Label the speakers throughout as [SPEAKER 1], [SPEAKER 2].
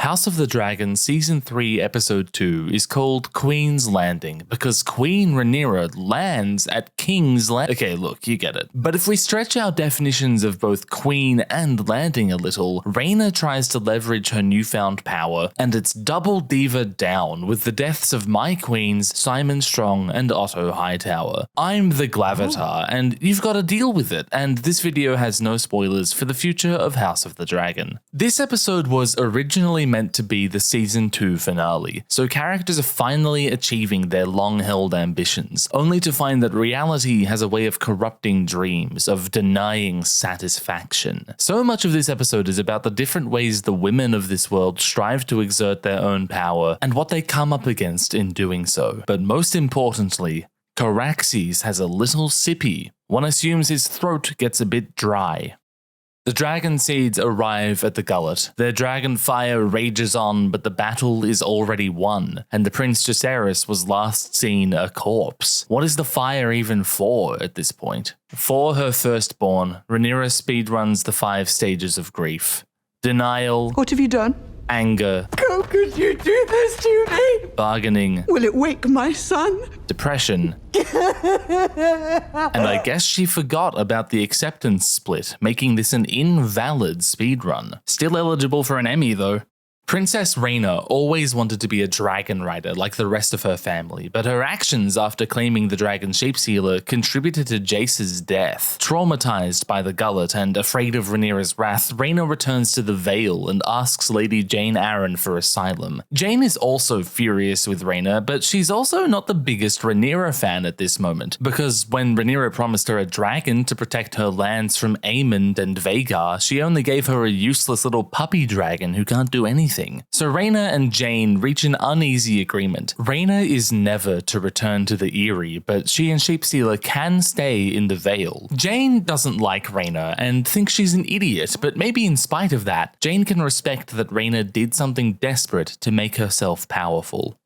[SPEAKER 1] House of the Dragon Season 3 Episode 2 is called Queen's Landing because Queen Rhaenyra lands at King's Landing. Okay, look, you get it. But if we stretch our definitions of both queen and landing a little, Rhaenyra tries to leverage her newfound power, and it's double diva down with the deaths of my queens, Simon Strong and Otto Hightower. I'm the Glavatar, and you've got to deal with it, and this video has no spoilers for the future of House of the Dragon. This episode was originally meant to be the Season 2 finale, so characters are finally achieving their long-held ambitions, only to find that reality has a way of corrupting dreams, of denying satisfaction. So much of this episode is about the different ways the women of this world strive to exert their own power, and what they come up against in doing so. But most importantly, Caraxes has a little sippy. One assumes his throat gets a bit dry. The dragon seeds arrive at the gullet. Their dragon fire rages on, but the battle is already won, and the Prince Jacaerys was last seen a corpse. What is the fire even for at this point? For her firstborn, Rhaenyra speedruns the 5 stages of grief. Denial.
[SPEAKER 2] What have you done?
[SPEAKER 1] Anger.
[SPEAKER 2] How could you do this to me?
[SPEAKER 1] Bargaining.
[SPEAKER 2] Will it wake my son?
[SPEAKER 1] Depression. And I guess she forgot about the acceptance split, making this an invalid speedrun. Still eligible for an Emmy though. Princess Rhaenyra always wanted to be a dragon rider like the rest of her family, but her actions after claiming the dragon sheepsealer contributed to Jace's death. Traumatized by the gullet and afraid of Rhaenyra's wrath, Rhaenyra returns to the Vale and asks Lady Jane Arryn for asylum. Jane is also furious with Rhaenyra, but she's also not the biggest Rhaenyra fan at this moment, because when Rhaenyra promised her a dragon to protect her lands from Aemond and Vhagar, she only gave her a useless little puppy dragon who can't do anything. So Rhaenyra and Jane reach an uneasy agreement. Rhaenyra is never to return to the Eyrie, but she and Sheepsealer can stay in the Vale. Jane doesn't like Rhaenyra and thinks she's an idiot, but maybe in spite of that, Jane can respect that Rhaenyra did something desperate to make herself powerful.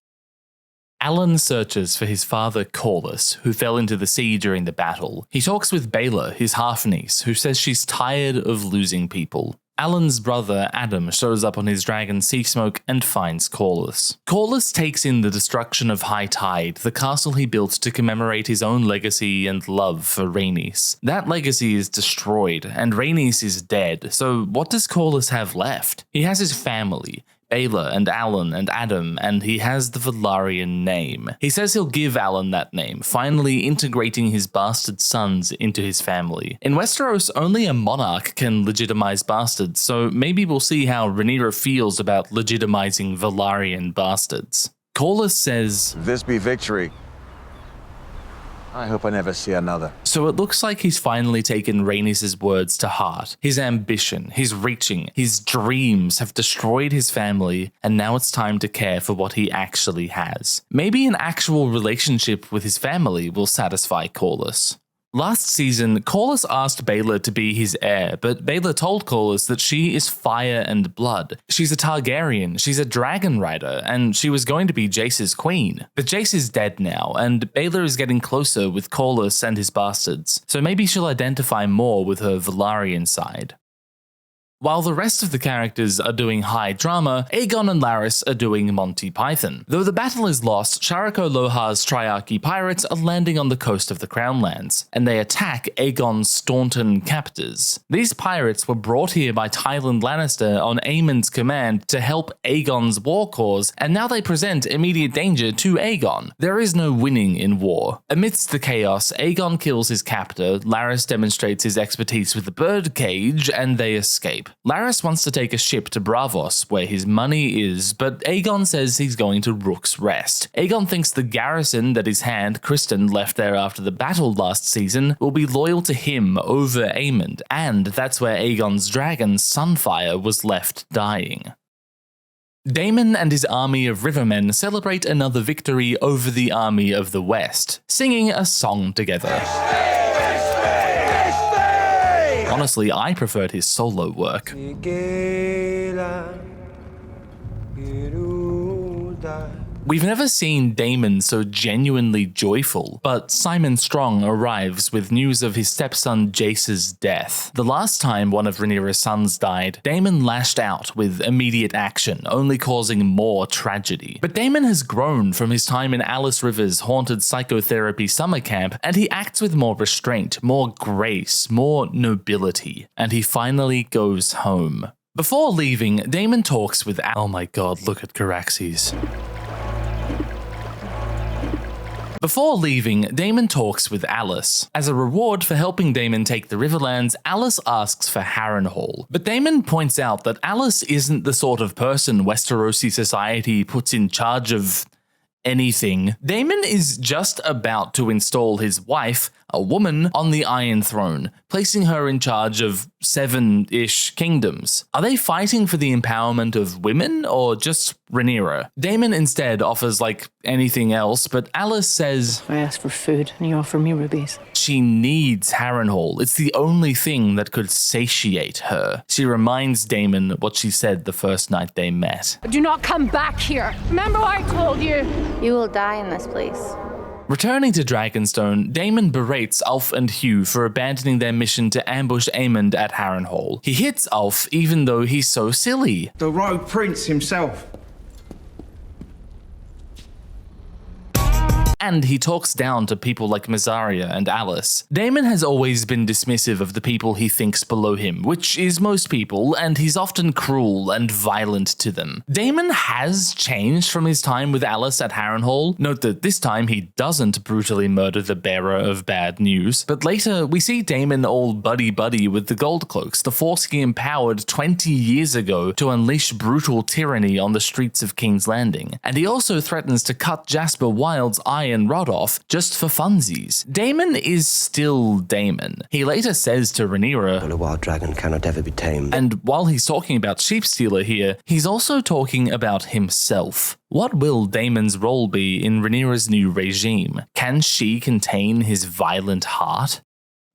[SPEAKER 1] Alan searches for his father Corlys, who fell into the sea during the battle. He talks with Baela, his half-niece, who says she's tired of losing people. Alan's brother, Adam, shows up on his dragon Seasmoke and finds Corlys. Corlys takes in the destruction of High Tide, the castle he built to commemorate his own legacy and love for Rhaenys. That legacy is destroyed, and Rhaenys is dead, so what does Corlys have left? He has his family, Baela and Alan and Adam, and he has the Velaryon name. He says he'll give Alan that name, finally integrating his bastard sons into his family. In Westeros, only a monarch can legitimize bastards, so maybe we'll see how Rhaenyra feels about legitimizing Velaryon bastards. Corlys says,
[SPEAKER 3] "If this be victory, I hope I never see another."
[SPEAKER 1] So it looks like he's finally taken Rhaenys' words to heart. His ambition, his reaching, his dreams have destroyed his family, and now it's time to care for what he actually has. Maybe an actual relationship with his family will satisfy Corlys. Last season, Corlys asked Baela to be his heir, but Baela told Corlys that she is fire and blood. She's a Targaryen, she's a dragon rider, and she was going to be Jace's queen. But Jace is dead now, and Baela is getting closer with Corlys and his bastards, so maybe she'll identify more with her Velaryon side. While the rest of the characters are doing high drama, Aegon and Larys are doing Monty Python. Though the battle is lost, Sharako Lohar's Triarchy pirates are landing on the coast of the Crownlands, and they attack Aegon's Staunton captors. These pirates were brought here by Tywin Lannister on Aemond's command to help Aegon's war cause, and now they present immediate danger to Aegon. There is no winning in war. Amidst the chaos, Aegon kills his captor, Larys demonstrates his expertise with the birdcage, and they escape. Larys wants to take a ship to Braavos, where his money is, but Aegon says he's going to Rook's Rest. Aegon thinks the garrison that his hand, Criston, left there after the battle last season will be loyal to him over Aemond, and that's where Aegon's dragon, Sunfire, was left dying. Daemon and his army of rivermen celebrate another victory over the army of the West, singing a song together. Honestly, I preferred his solo work. We've never seen Daemon so genuinely joyful, but Simon Strong arrives with news of his stepson Jace's death. The last time one of Rhaenyra's sons died, Daemon lashed out with immediate action, only causing more tragedy. But Daemon has grown from his time in Alice River's haunted psychotherapy summer camp, and he acts with more restraint, more grace, more nobility, and he finally goes home. Before leaving, Daemon talks with oh my god, look at Caraxes. Before leaving, Daemon talks with Alice. As a reward for helping Daemon take the Riverlands, Alice asks for Harrenhal. But Daemon points out that Alice isn't the sort of person Westerosi society puts in charge of anything. Daemon is just about to install his wife, a woman, on the Iron Throne, placing her in charge of 7-ish kingdoms. Are they fighting for the empowerment of women or just Rhaenyra? Daemon instead offers like anything else, but Alice says,
[SPEAKER 4] I ask for food and you offer me rubies.
[SPEAKER 1] She needs Harrenhal. It's the only thing that could satiate her. She reminds Daemon what she said the first night they met.
[SPEAKER 5] Do not come back here. Remember what I told you?
[SPEAKER 6] You will die in this place.
[SPEAKER 1] Returning to Dragonstone, Daemon berates Ulf and Hugh for abandoning their mission to ambush Aemond at Harrenhal. He hits Ulf even though he's so silly.
[SPEAKER 7] The Rogue Prince himself.
[SPEAKER 1] And he talks down to people like Mysaria and Alice. Daemon has always been dismissive of the people he thinks below him, which is most people, and he's often cruel and violent to them. Daemon has changed from his time with Alice at Harrenhal. Note that this time he doesn't brutally murder the bearer of bad news, but later we see Daemon all buddy-buddy with the Goldcloaks, the force he empowered 20 years ago to unleash brutal tyranny on the streets of King's Landing. And he also threatens to cut Jasper Wild's iron rod off just for funsies. Daemon is still Daemon. He later says to Rhaenyra,
[SPEAKER 8] "A wild dragon cannot ever be tamed."
[SPEAKER 1] And while he's talking about Sheepstealer here, he's also talking about himself. What will Daemon's role be in Rhaenyra's new regime? Can she contain his violent heart?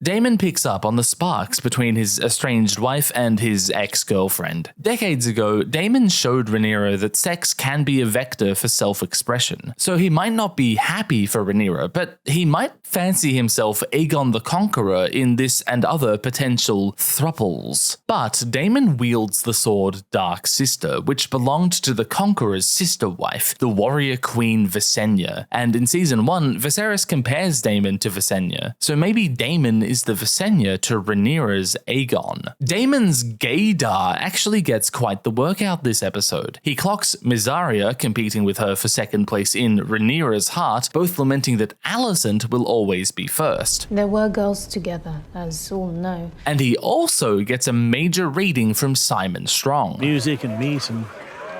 [SPEAKER 1] Daemon picks up on the sparks between his estranged wife and his ex-girlfriend. Decades ago, Daemon showed Rhaenyra that sex can be a vector for self-expression. So he might not be happy for Rhaenyra, but he might fancy himself Aegon the Conqueror in this and other potential thruples. But Daemon wields the sword Dark Sister, which belonged to the Conqueror's sister wife, the warrior queen Visenya. And in season 1, Viserys compares Daemon to Visenya. So maybe Daemon is the Visenya to Rhaenyra's Aegon. Daemon's gaydar actually gets quite the workout this episode. He clocks Mysaria competing with her for second place in Rhaenyra's heart, both lamenting that Alicent will always be first.
[SPEAKER 4] There were girls together, as all know.
[SPEAKER 1] And he also gets a major reading from Simon Strong.
[SPEAKER 9] Music and meat and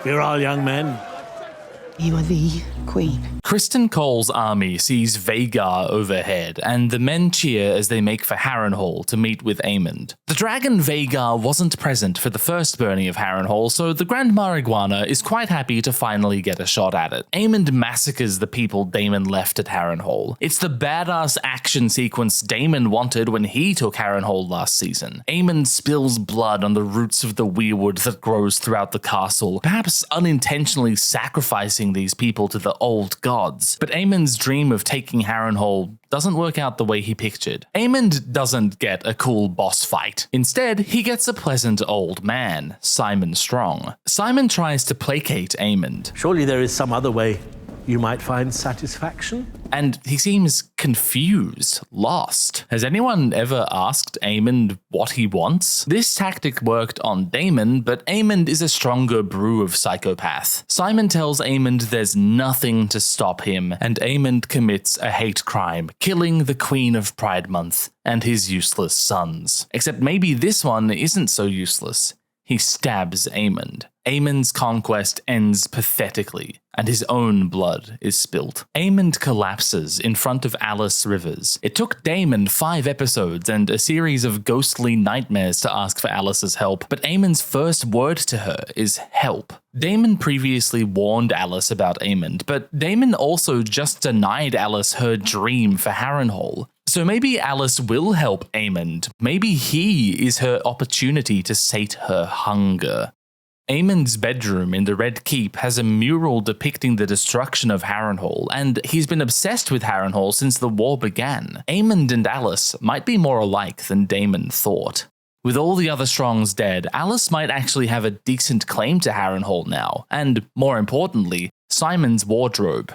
[SPEAKER 9] virile young men.
[SPEAKER 4] You are the queen.
[SPEAKER 1] Criston Cole's army sees Vhagar overhead, and the men cheer as they make for Harrenhal to meet with Aemond. The dragon Vhagar wasn't present for the first burning of Harrenhal, so the Grand Marijuana is quite happy to finally get a shot at it. Aemond massacres the people Daemon left at Harrenhal. It's the badass action sequence Daemon wanted when he took Harrenhal last season. Aemond spills blood on the roots of the weirwood that grows throughout the castle, perhaps unintentionally sacrificing these people to the old gods. But Aemond's dream of taking Harrenhal doesn't work out the way he pictured. Aemond doesn't get a cool boss fight. Instead, he gets a pleasant old man, Simon Strong. Simon tries to placate Aemond.
[SPEAKER 9] Surely there is some other way you might find satisfaction?
[SPEAKER 1] And he seems confused, lost. Has anyone ever asked Aemond what he wants? This tactic worked on Daemon, but Aemond is a stronger brew of psychopath. Simon tells Aemond there's nothing to stop him, and Aemond commits a hate crime, killing the Queen of Pride Month and his useless sons. Except maybe this one isn't so useless. He stabs Aemond. Aemond's conquest ends pathetically, and his own blood is spilt. Aemond collapses in front of Alice Rivers. It took Daemon 5 episodes and a series of ghostly nightmares to ask for Alice's help, but Aemond's first word to her is help. Daemon previously warned Alice about Aemond, but Daemon also just denied Alice her dream for Harrenhal. So maybe Alice will help Aemond. Maybe he is her opportunity to sate her hunger. Aemond's bedroom in the Red Keep has a mural depicting the destruction of Harrenhal, and he's been obsessed with Harrenhal since the war began. Aemond and Alice might be more alike than Daemon thought. With all the other Strongs dead, Alice might actually have a decent claim to Harrenhal now, and, more importantly, Simon's wardrobe.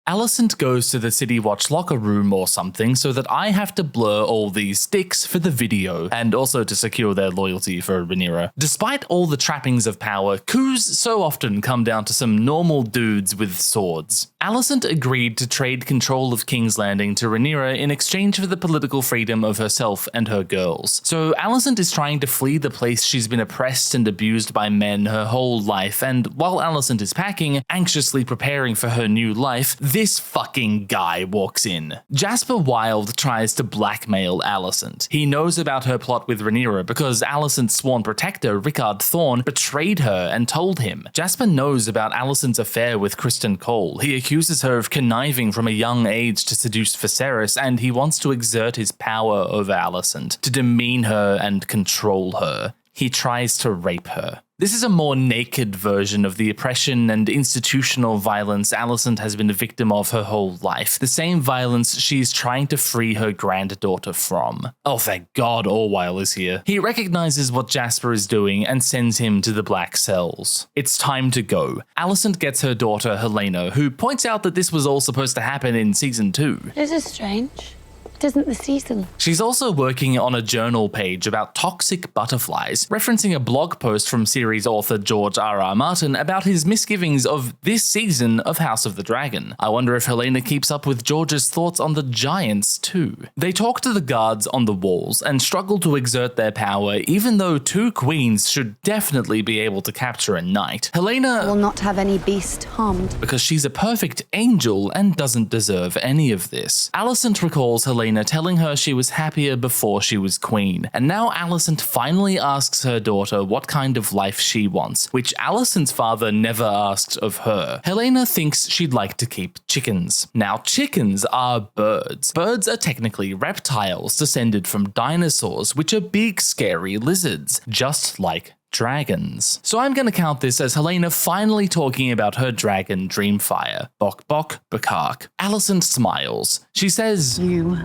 [SPEAKER 1] Alicent goes to the City Watch locker room or something so that I have to blur all these sticks for the video, and also to secure their loyalty for Rhaenyra. Despite all the trappings of power, coups so often come down to some normal dudes with swords. Alicent agreed to trade control of King's Landing to Rhaenyra in exchange for the political freedom of herself and her girls. So Alicent is trying to flee the place she's been oppressed and abused by men her whole life, and while Alicent is packing, anxiously preparing for her new life, this fucking guy walks in. Jasper Wilde tries to blackmail Alicent. He knows about her plot with Rhaenyra because Alicent's sworn protector, Rickard Thorne, betrayed her and told him. Jasper knows about Alicent's affair with Criston Cole. He accuses her of conniving from a young age to seduce Viserys, and he wants to exert his power over Alicent, to demean her and control her. He tries to rape her. This is a more naked version of the oppression and institutional violence Alicent has been a victim of her whole life, the same violence she's trying to free her granddaughter from. Oh, thank God Orwyle is here. He recognizes what Jasper is doing and sends him to the Black Cells. It's time to go. Alicent gets her daughter Helaena, who points out that this was all supposed to happen in Season 2.
[SPEAKER 6] This is strange. It isn't the season.
[SPEAKER 1] She's also working on a journal page about toxic butterflies, referencing a blog post from series author George R.R. Martin about his misgivings of this season of House of the Dragon. I wonder if Helaena keeps up with George's thoughts on the giants too. They talk to the guards on the walls and struggle to exert their power, even though two queens should definitely be able to capture a knight. Helaena
[SPEAKER 10] will not have any beast harmed,
[SPEAKER 1] because she's a perfect angel and doesn't deserve any of this. Alicent recalls Helaena telling her she was happier before she was queen, and now Alicent finally asks her daughter what kind of life she wants, which Alicent's father never asked of her. Helaena thinks she'd like to keep chickens. Now, chickens are birds. Birds are technically reptiles descended from dinosaurs, which are big, scary lizards, just like dragons. So I'm gonna count this as Helaena finally talking about her dragon Dreamfire. Bok bok bakak. Alicent smiles. She says,
[SPEAKER 4] You,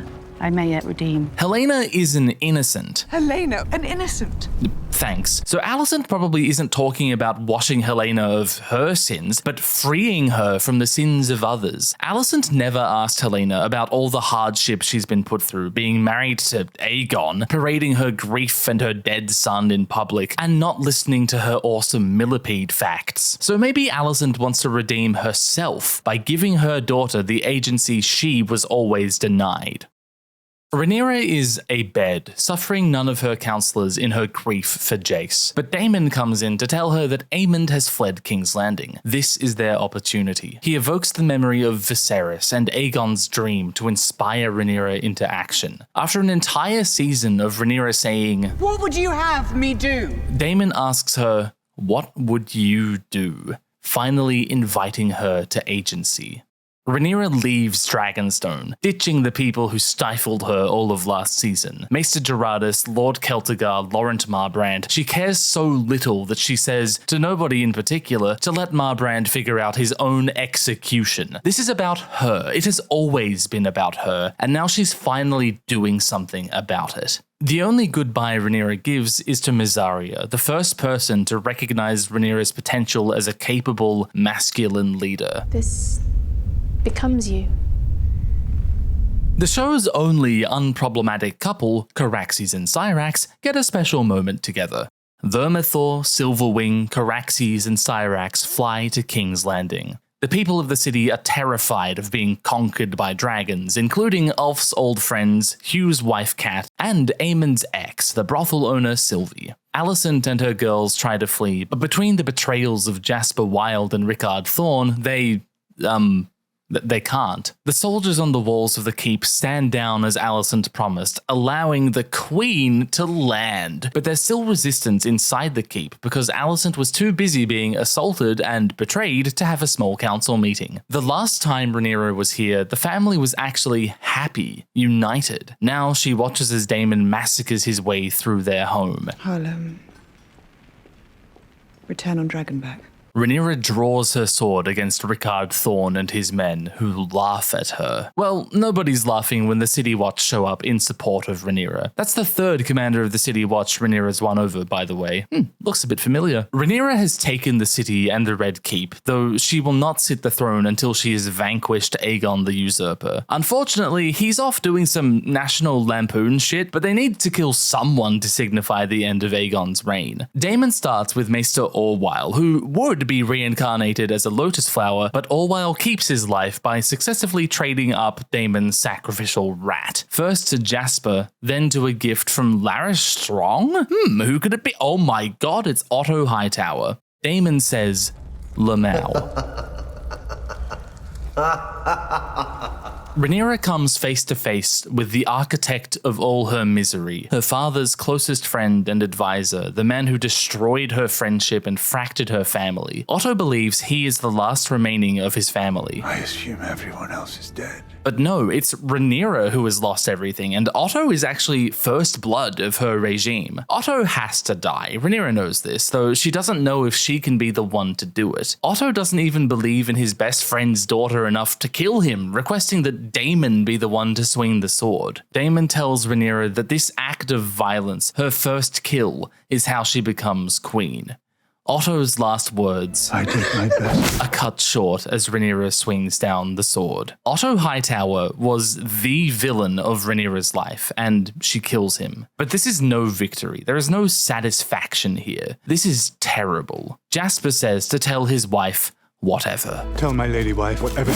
[SPEAKER 4] I may yet redeem.
[SPEAKER 1] Helaena is an innocent.
[SPEAKER 2] Helaena, an innocent.
[SPEAKER 1] Thanks. So Alicent probably isn't talking about washing Helaena of her sins, but freeing her from the sins of others. Alicent never asked Helaena about all the hardship she's been put through, being married to Aegon, parading her grief and her dead son in public, and not listening to her awesome millipede facts. So maybe Alicent wants to redeem herself by giving her daughter the agency she was always denied. Rhaenyra is a bed, suffering none of her counselors in her grief for Jace. But Daemon comes in to tell her that Aemond has fled King's Landing. This is their opportunity. He evokes the memory of Viserys and Aegon's dream to inspire Rhaenyra into action. After an entire season of Rhaenyra saying,
[SPEAKER 2] What would you have me do?
[SPEAKER 1] Daemon asks her, what would you do? Finally inviting her to agency. Rhaenyra leaves Dragonstone, ditching the people who stifled her all of last season. Maester Gerardus, Lord Celtigar, Laurent Marbrand. She cares so little that she says, to nobody in particular, to let Marbrand figure out his own execution. This is about her. It has always been about her, and now she's finally doing something about it. The only goodbye Rhaenyra gives is to Mysaria, the first person to recognize Rhaenyra's potential as a capable, masculine leader.
[SPEAKER 4] This becomes you.
[SPEAKER 1] The show's only unproblematic couple, Caraxes and Syrax, get a special moment together. Vermithor, Silverwing, Caraxes, and Syrax fly to King's Landing. The people of the city are terrified of being conquered by dragons, including Ulf's old friends, Hugh's wife Cat, and Aemond's ex, the brothel owner Sylvie. Alicent and her girls try to flee, but between the betrayals of Jasper Wilde and Rickard Thorne, they can't. The soldiers on the walls of the keep stand down as Alicent promised, allowing the Queen to land. But there's still resistance inside the keep because Alicent was too busy being assaulted and betrayed to have a small council meeting. The last time Rhaenyra was here, the family was actually happy, united. Now she watches as Daemon massacres his way through their home.
[SPEAKER 2] Harlem. Return on Dragonback.
[SPEAKER 1] Rhaenyra draws her sword against Rickard Thorne and his men, who laugh at her. Well, nobody's laughing when the City Watch show up in support of Rhaenyra. That's the third commander of the City Watch Rhaenyra's won over, by the way. Looks a bit familiar. Rhaenyra has taken the city and the Red Keep, though she will not sit the throne until she has vanquished Aegon the Usurper. Unfortunately, he's off doing some National Lampoon shit, but they need to kill someone to signify the end of Aegon's reign. Daemon starts with Maester Orwyle, who would be reincarnated as a lotus flower, but Orwyle keeps his life by successively trading up Daemon's sacrificial rat. First to Jasper, then to a gift from Larys Strong? Who could it be? Oh my god, it's Otto Hightower. Daemon says, Lamau. Rhaenyra comes face to face with the architect of all her misery, her father's closest friend and advisor, the man who destroyed her friendship and fractured her family. Otto believes he is the last remaining of his family.
[SPEAKER 3] I assume everyone else is dead.
[SPEAKER 1] But no, it's Rhaenyra who has lost everything, and Otto is actually first blood of her regime. Otto has to die. Rhaenyra knows this, though she doesn't know if she can be the one to do it. Otto doesn't even believe in his best friend's daughter enough to kill him, requesting that Daemon be the one to swing the sword. Daemon tells Rhaenyra that this act of violence, her first kill, is how she becomes queen. Otto's last words
[SPEAKER 3] I did my best.
[SPEAKER 1] are cut short as Rhaenyra swings down the sword. Otto Hightower was the villain of Rhaenyra's life, and she kills him. But this is no victory. There is no satisfaction here. This is terrible. Jasper says to tell his wife, whatever.
[SPEAKER 3] Tell my lady wife whatever.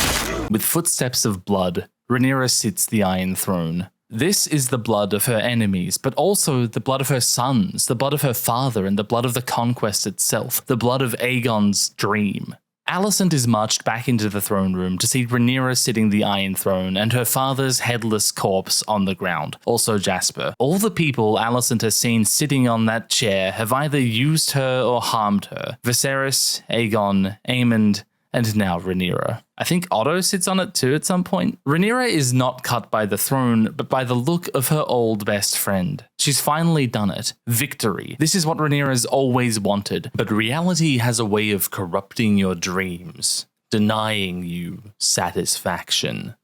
[SPEAKER 1] With footsteps of blood, Rhaenyra sits the Iron Throne. This is the blood of her enemies, but also the blood of her sons, the blood of her father, and the blood of the conquest itself, the blood of Aegon's dream. Alicent is marched back into the throne room to see Rhaenyra sitting the Iron Throne and her father's headless corpse on the ground, also Jasper. All the people Alicent has seen sitting on that chair have either used her or harmed her. Viserys, Aegon, Aemond, and now Rhaenyra. I think Otto sits on it too at some point. Rhaenyra is not cut by the throne, but by the look of her old best friend. She's finally done it. Victory. This is what Rhaenyra's always wanted, but reality has a way of corrupting your dreams, denying you satisfaction.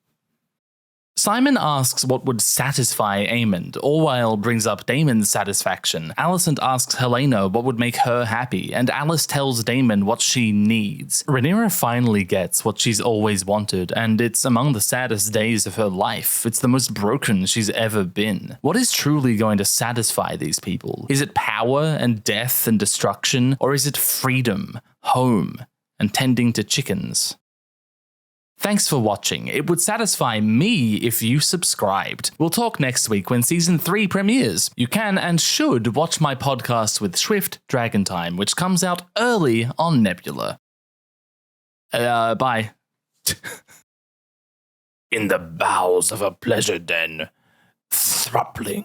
[SPEAKER 1] Simon asks what would satisfy Aemond. Orwyle brings up Daemon's satisfaction. Alicent asks Helena what would make her happy, and Alice tells Daemon what she needs. Rhaenyra finally gets what she's always wanted, and it's among the saddest days of her life. It's the most broken she's ever been. What is truly going to satisfy these people? Is it power and death and destruction, or is it freedom, home, and tending to chickens? Thanks for watching. It would satisfy me if you subscribed. We'll talk next week when Season 3 premieres. You can and should watch my podcast with Swift Dragon Time, which comes out early on Nebula. Bye. In the bowels of a pleasure den, thruppling.